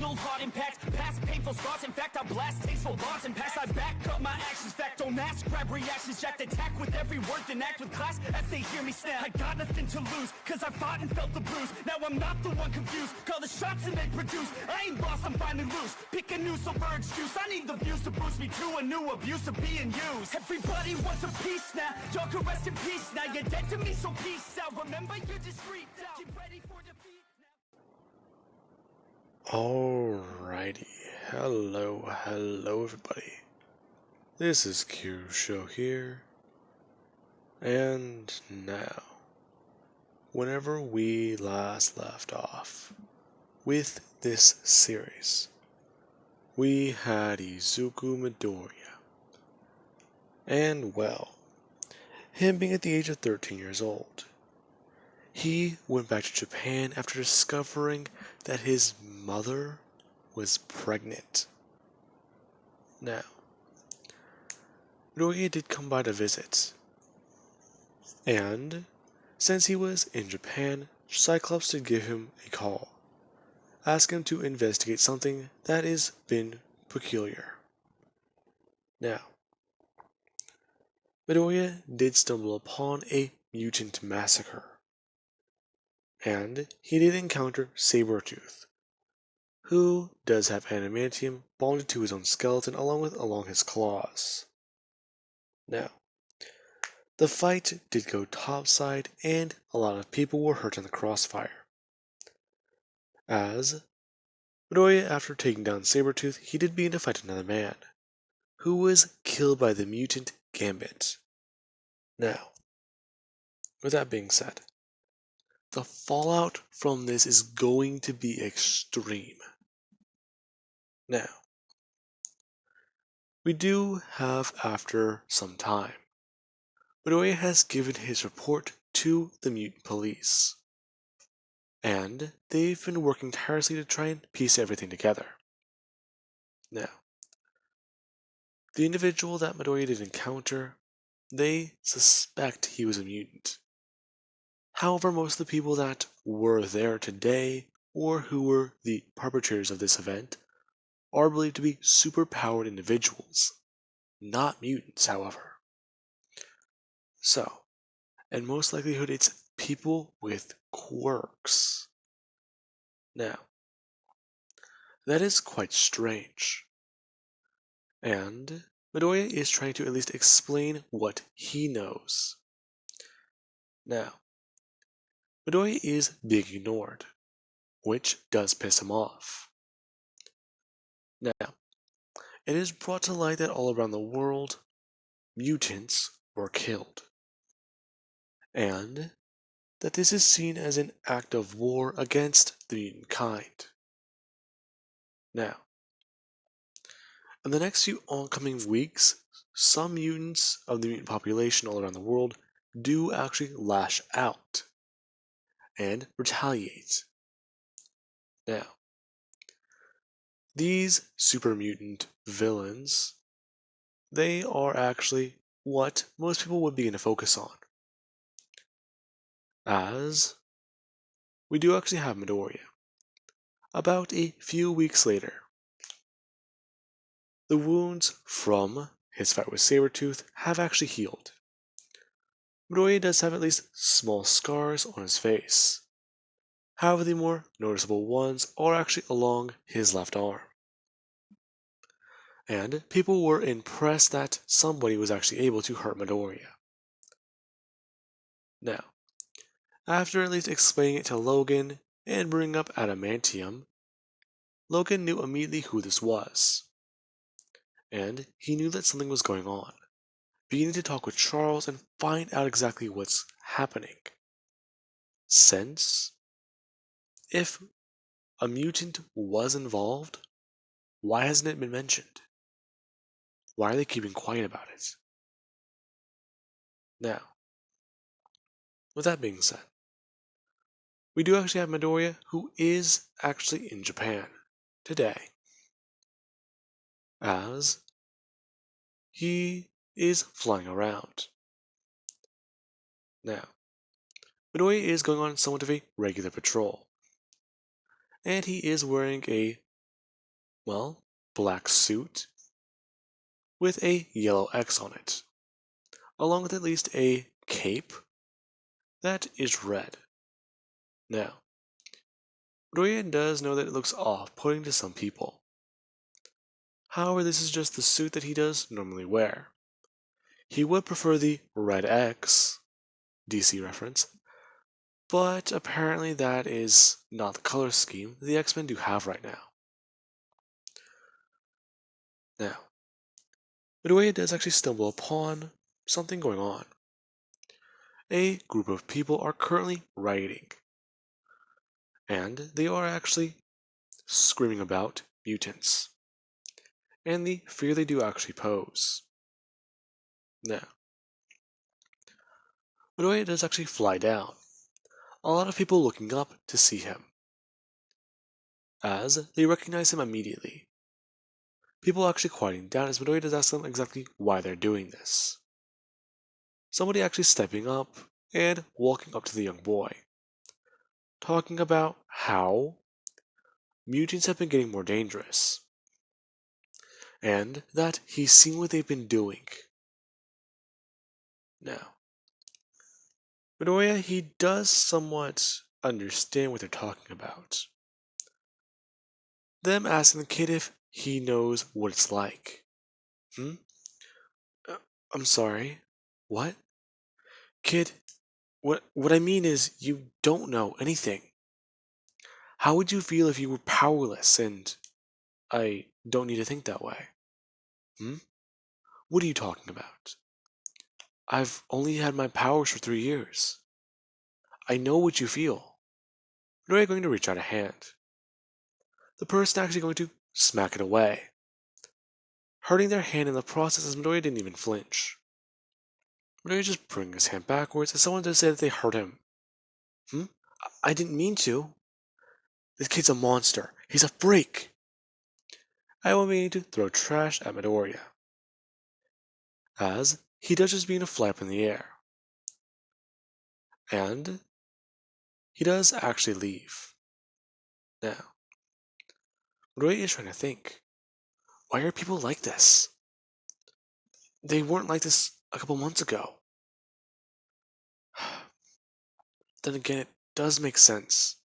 fatal heart impacts, past painful scars. In fact, I blast tasteful bars and pass. I back up my actions, fact don't ask, grab reactions, jacked attack with every word, then act with class as they hear me snap. I got nothing to lose, cause I fought and felt the bruise. Now I'm not the one confused, call the shots and they produce. I ain't lost, I'm finally loose. Pick a new silver excuse, I need the views to boost me to a new abuse of being used. Everybody wants a piece now, y'all can rest in peace now. You're dead to me, so peace out. Remember, you're discreet now. Get ready for defeat now. Alrighty, hello everybody. This is Q Show here, and now, whenever we last left off with this series, we had Izuku Midoriya, and well, him being at the age of 13 years old, he went back to Japan after discovering that his mother was pregnant. Now, Midoriya did come by to visit, and since he was in Japan, Cyclops did give him a call, asking him to investigate something that has been peculiar. Now, Midoriya did stumble upon a mutant massacre, and he did encounter Sabretooth, who does have adamantium bonded to his own skeleton along his claws. Now, the fight did go topside, and a lot of people were hurt in the crossfire. As Midoriya, after taking down Sabretooth, he did begin to fight another man, who was killed by the mutant Gambit. Now, with that being said, the fallout from this is going to be extreme. Now, we do have, after some time, Midoriya has given his report to the mutant police, and they've been working tirelessly to try and piece everything together. Now, the individual that Midoriya did encounter, they suspect he was a mutant. However, most of the people that were there today, or who were the perpetrators of this event, are believed to be superpowered individuals, not mutants, however. So, in most likelihood, it's people with quirks. Now, that is quite strange. And Midoriya is trying to at least explain what he knows. Now, Midoriya is being ignored, which does piss him off. Now, it is brought to light that all around the world, mutants were killed, and that this is seen as an act of war against the mutant kind. Now, in the next few oncoming weeks, some mutants of the mutant population all around the world do actually lash out and retaliate. Now, these super mutant villains, they are actually what most people would begin to focus on, as we do actually have Midoriya. About a few weeks later, the wounds from his fight with Sabretooth have actually healed. Midoriya does have at least small scars on his face. However, the more noticeable ones are actually along his left arm. And people were impressed that somebody was actually able to hurt Midoriya. Now, after at least explaining it to Logan and bringing up adamantium, Logan knew immediately who this was. And he knew that something was going on, beginning to talk with Charles and find out exactly what's happening. Since, if a mutant was involved, why hasn't it been mentioned? Why are they keeping quiet about it? Now, with that being said, we do actually have Midoriya, who is actually in Japan today, as he is flying around. Now, Midoriya is going on somewhat of a regular patrol, and he is wearing a Well, black suit with a yellow X on it, along with at least a cape that is red. Now, Midoriya does know that it looks off-putting to some people. However, this is just the suit that he does normally wear. He would prefer the red X, DC reference, but apparently that is not the color scheme the X-Men do have right now. Now, Midoriya does actually stumble upon something going on. A group of people are currently rioting, and they are actually screaming about mutants and the fear they do actually pose. Now, Midoriya does actually fly down, a lot of people looking up to see him, as they recognize him immediately. People actually quieting down as Midoriya does ask them exactly why they're doing this. Somebody actually stepping up and walking up to the young boy, talking about how mutants have been getting more dangerous, and that he's seen what they've been doing. Now, Midoriya, he does somewhat understand what they're talking about. Them asking the kid if he knows what it's like. Hmm? Uh, I'm sorry. What? Kid, what I mean is you don't know anything. How would you feel if you were powerless and I don't need to think that way? Hmm? What are you talking about? I've only had my powers for 3 years. I know what you feel. Midoriya going to reach out a hand. The person actually going to smack it away, hurting their hand in the process as Midoriya didn't even flinch. Midoriya just bringing his hand backwards as someone to say that they hurt him. Hmm? I didn't mean to. This kid's a monster. He's a freak. I won't mean to throw trash at Midoriya, as he does just being a flap in the air. And he does actually leave. Now, Midoriya is trying to think. Why are people like this? They weren't like this a couple months ago. Then again, it does make sense.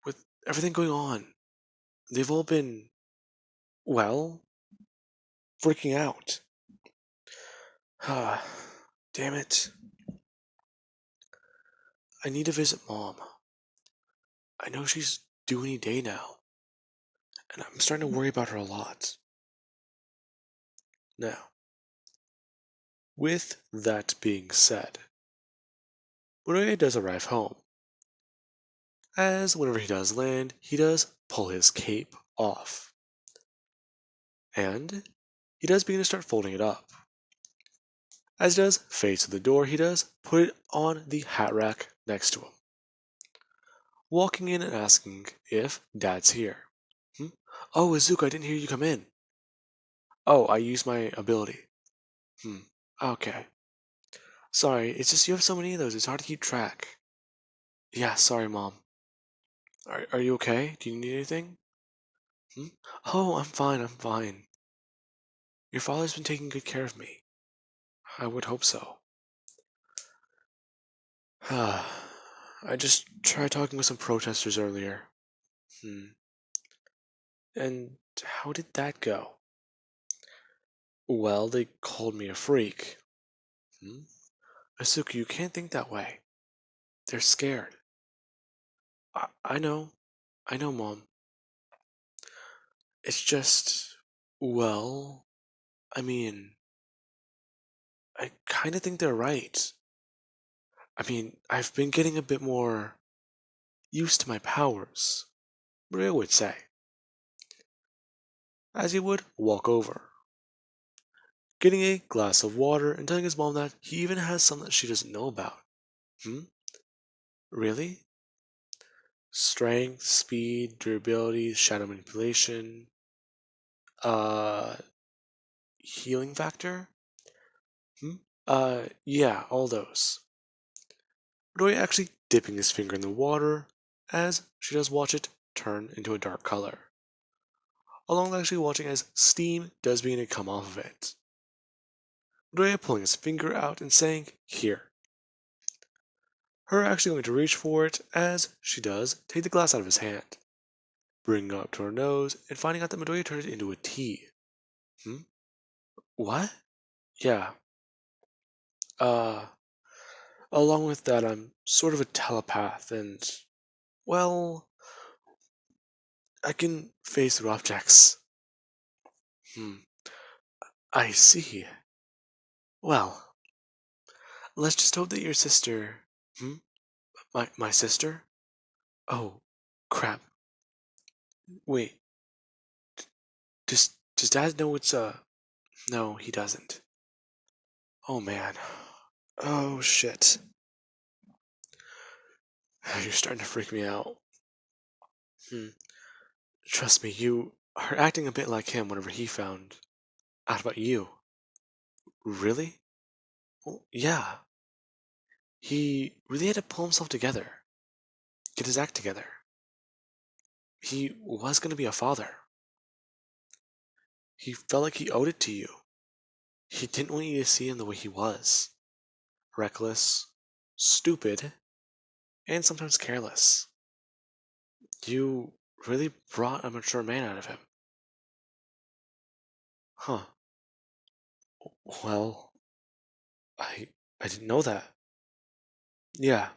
With everything going on, they've all been, well, freaking out. Damn it. I need to visit Mom. I know she's due any day now, and I'm starting to worry about her a lot. Now, with that being said, Midoriya does arrive home. As whenever he does land, he does pull his cape off. And he does begin to start folding it up. As he does face to the door, he does put it on the hat rack next to him, walking in and asking if Dad's here. Oh, Izuku, I didn't hear you come in. Oh, I used my ability. Okay. Sorry, it's just you have so many of those, it's hard to keep track. Yeah, sorry, Mom. Are you okay? Do you need anything? Oh, I'm fine. Your father's been taking good care of me. I would hope so. I just tried talking with some protesters earlier. And how did that go? Well, they called me a freak. Asuka, you can't think that way. They're scared. I know. I know, Mom. It's just, well, I mean, I kind of think they're right. I mean, I've been getting a bit more used to my powers, Maria would say, as he would walk over, getting a glass of water and telling his mom that he even has some that she doesn't know about. Really? Strength, speed, durability, shadow manipulation, uh, healing factor? Yeah, all those. Roy actually dipping his finger in the water as she does watch it turn into a dark color. along with actually watching as steam does begin to come off of it. Midoriya pulling his finger out and saying, "Here." Her actually going to reach for it as she does take the glass out of his hand, bringing it up to her nose and finding out that Midoriya turned it into a tea. Hmm? What? Yeah. Uh, Along with that, I'm sort of a telepath and, well, I can phase through objects. Hmm. I see. Well, let's just hope that your sister. Hmm? My sister? Oh, crap. Wait. Does Dad know it's No, he doesn't. Oh man. Oh shit. You're starting to freak me out. Hmm. Trust me, you are acting a bit like him whenever he found out about you. Really? Well, yeah. He really had to pull himself together, get his act together. He was going to be a father. He felt like he owed it to you. He didn't want you to see him the way he was, reckless, stupid, and sometimes careless. You really brought a mature man out of him. Huh. Well, I I didn't know that. Yeah.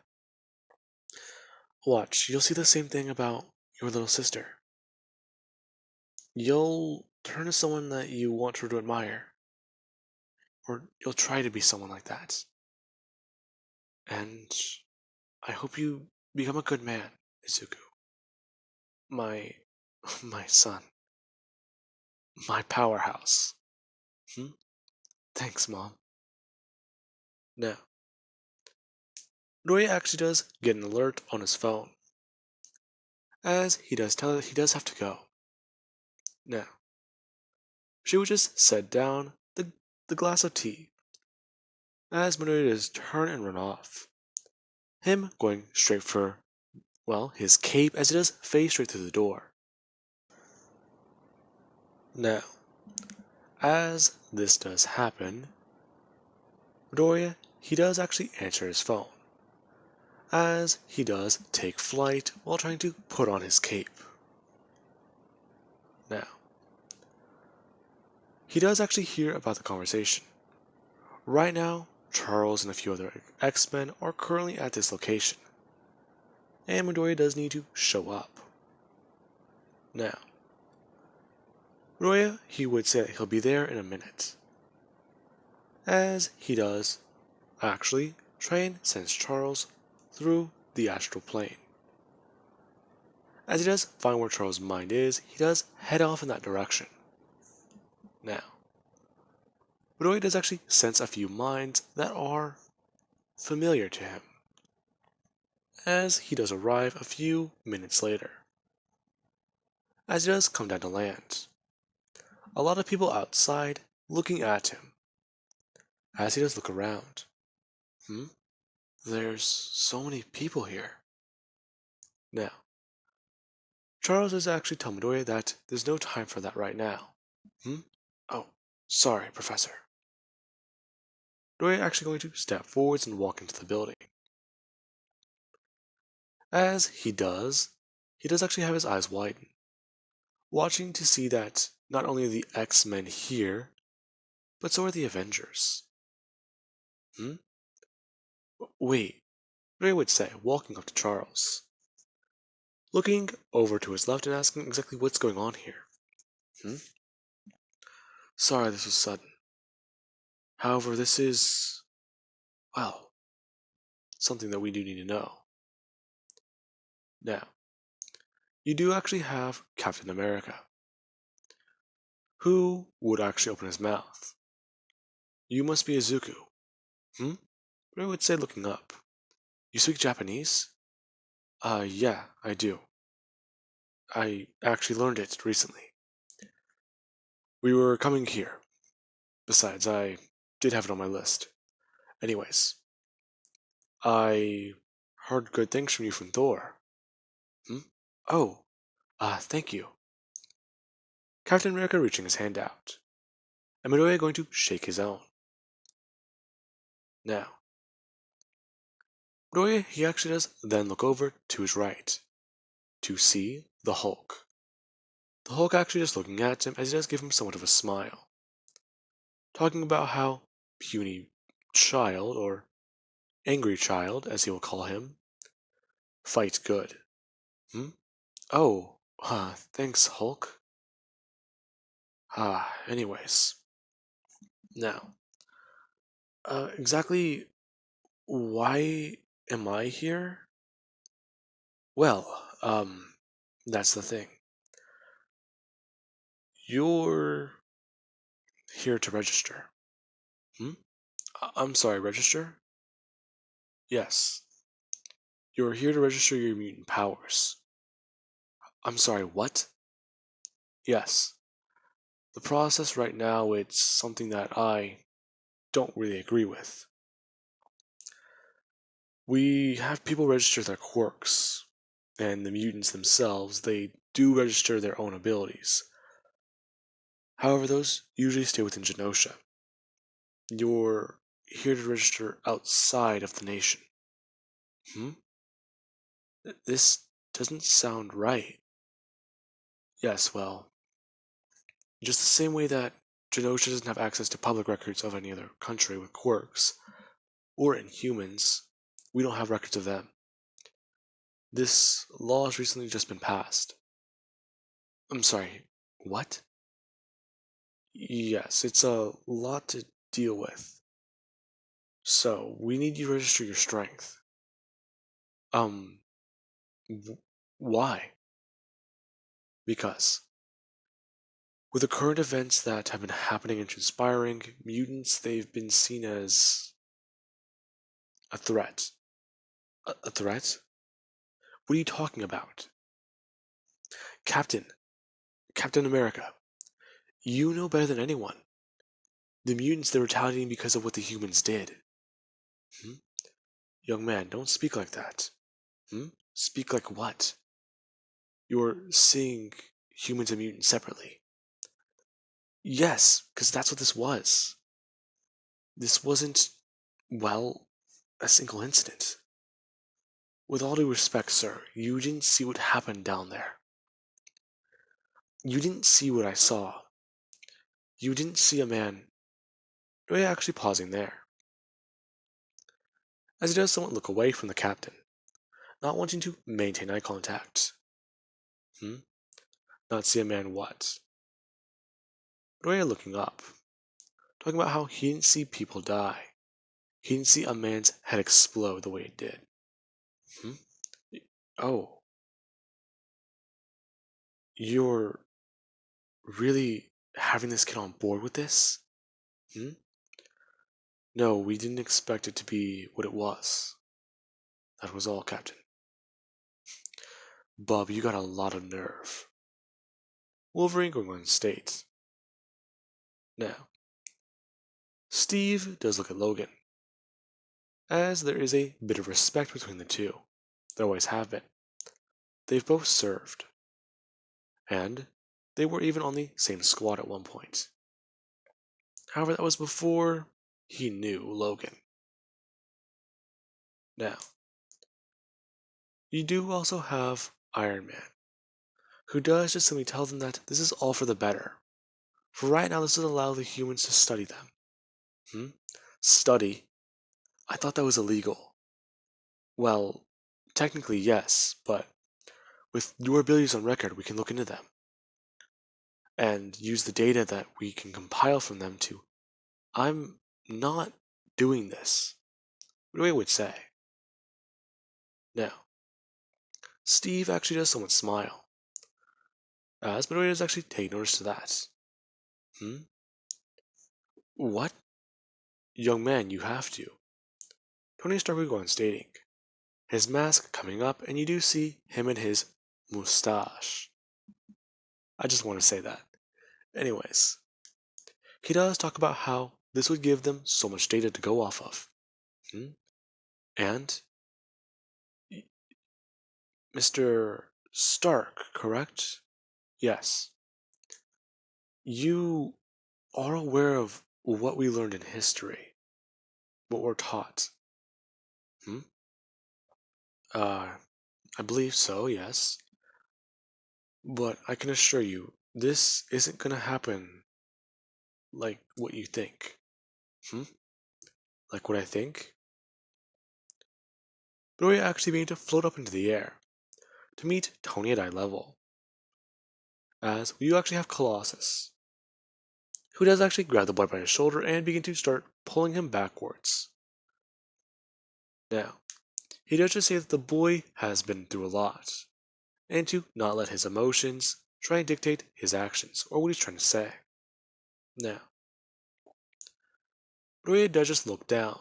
Watch, you'll see the same thing about your little sister. You'll turn to someone that you want her to admire, or you'll try to be someone like that. And I hope you become a good man, Izuku. My my son. My powerhouse. Hmm? Thanks, Mom. Now, Midoriya actually does get an alert on his phone, as he does tell that he does have to go. Now, she would just set down the glass of tea, as Midoriya does turn and run off. Him going straight for, well, his cape as he does face straight through the door. Now, as this does happen, Midoriya, he does actually answer his phone, as he does take flight while trying to put on his cape. Now, he does actually hear about the conversation. Right now, Charles and a few other X-Men are currently at this location, and Midoriya does need to show up. Now, Midoriya, he would say that he'll be there in a minute, as he does actually try and sense Charles through the astral plane. As he does find where Charles' mind is, he does head off in that direction. Now, Midoriya does actually sense a few minds that are familiar to him, as he does arrive a few minutes later. As he does come down to land, a lot of people outside looking at him. As he does look around, hmm, there's so many people here. Now, Charles is actually telling Midoriya that there's no time for that right now. Hmm? Oh, sorry, Professor. Midoriya actually going to step forwards and walk into the building. As he does actually have his eyes widen, watching to see that not only are the X-Men here, but so are the Avengers. Hmm? Wait, Ray would say, walking up to Charles, looking over to his left and asking exactly what's going on here. Hmm? Sorry this was sudden. However, this is, well, something that we do need to know. Now, you do actually have Captain America, who would actually open his mouth. You must be Izuku. Hmm? Ray would say, looking up. You speak Japanese? Yeah, I do. I actually learned it recently. We were coming here. Besides, I did have it on my list. Anyways, I heard good things from you from Thor. Hmm? Oh, thank you. Captain America reaching his hand out, and Midoriya going to shake his own. Now, Midoriya, he actually does then look over to his right to see the Hulk. The Hulk actually just looking at him as he does give him somewhat of a smile, talking about how puny child, or angry child as he will call him, fight good. Hmm? Oh, thanks, Hulk. Anyways. Now, exactly why am I here? Well, that's the thing. You're here to register. Hmm? I'm sorry, register? Yes. You're here to register your mutant powers. I'm sorry, what? Yes. The process right now, it's something that I don't really agree with. We have people register their quirks, and the mutants themselves, they do register their own abilities. However, those usually stay within Genosha. You're here to register outside of the nation. Hmm? This doesn't sound right. Yes, well, just the same way that Genosha doesn't have access to public records of any other country with quirks, or Inhumans, we don't have records of them. This law has recently just been passed. I'm sorry, what? Yes, it's a lot to deal with. So, we need you to register your strength. Um, why? Because with the current events that have been happening and transpiring, mutants, they've been seen as a threat. A threat? What are you talking about? Captain, Captain America, you know better than anyone. The mutants, they're retaliating because of what the humans did. Hmm? Young man, don't speak like that. Hmm? Speak like what? You're seeing humans and mutants separately. Yes, because that's what this was. This wasn't, well, a single incident. With all due respect, sir, you didn't see what happened down there. You didn't see what I saw. You didn't see a man. We're actually pausing there, as he does somewhat look away from the captain, not wanting to maintain eye contact. Hmm? Not see a man what? Roya looking up, talking about how he didn't see people die. He didn't see a man's head explode the way it did. Hmm? Oh, you're really having this kid on board with this? Hmm? No, we didn't expect it to be what it was. That was all, Captain. Bob, you got a lot of nerve. Wolverine going on state. Now, Steve does look at Logan, as there is a bit of respect between the two. There always have been. They've both served, and they were even on the same squad at one point. However, that was before he knew Logan. Now, you do also have Iron Man, who does just simply tell them that this is all for the better. For right now, this will allow the humans to study them. Hmm? Study? I thought that was illegal. Well, technically yes, but with your abilities on record, we can look into them and use the data that we can compile from them to. I'm not doing this. What do I would say? Now, Steve actually does somewhat smile, as Midoriya does actually take notice to that. Hmm? What? Young man, you have to. Tony Stark will go on stating, his mask coming up, and you do see him and his mustache. I just want to say that. Anyways, he does talk about how this would give them so much data to go off of. Hmm? And Mr. Stark, correct? Yes. you are aware of what we learned in history, what we're taught. Hmm? Uh, I believe so, yes. But I can assure you, this isn't gonna happen like what you think. Hmm? Like what I think? Midoriya actually began to float up into the air to meet Tony at eye level. As you actually have Colossus, who does actually grab the boy by his shoulder and begin to start pulling him backwards. Now, he does just say that the boy has been through a lot, and to not let his emotions try and dictate his actions or what he's trying to say. Now, Midoriya does just look down,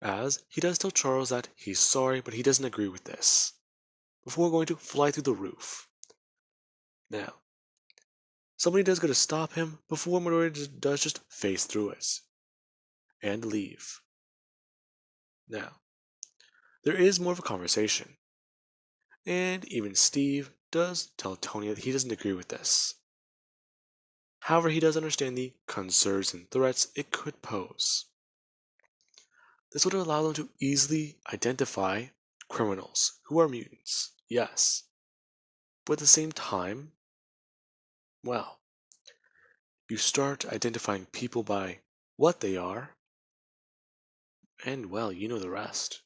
as he does tell Charles that he's sorry but he doesn't agree with this, before going to fly through the roof. Now, somebody does go to stop him before Midoriya does just phase through it and leave. Now, there is more of a conversation, and even Steve does tell Tony that he doesn't agree with this. However, he does understand the concerns and threats it could pose. This would allow them to easily identify criminals who are mutants, yes, but at the same time, well, you start identifying people by what they are, and well, you know the rest.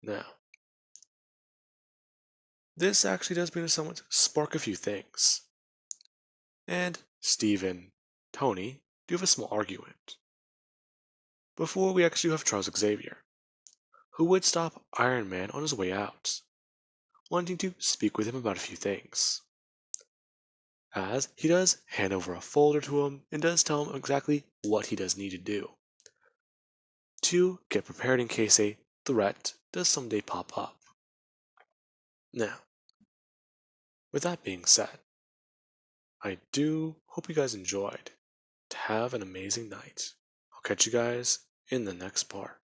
Now, this actually does bring to somewhat spark a few things. And Steve and Tony do have a small argument. Before we actually have Charles Xavier, who would stop Iron Man on his way out, wanting to speak with him about a few things. As he does hand over a folder to him and does tell him exactly what he does need to do to get prepared in case a threat does someday pop up. Now, with that being said, I do hope you guys enjoyed. Have an amazing night. I'll catch you guys in the next part.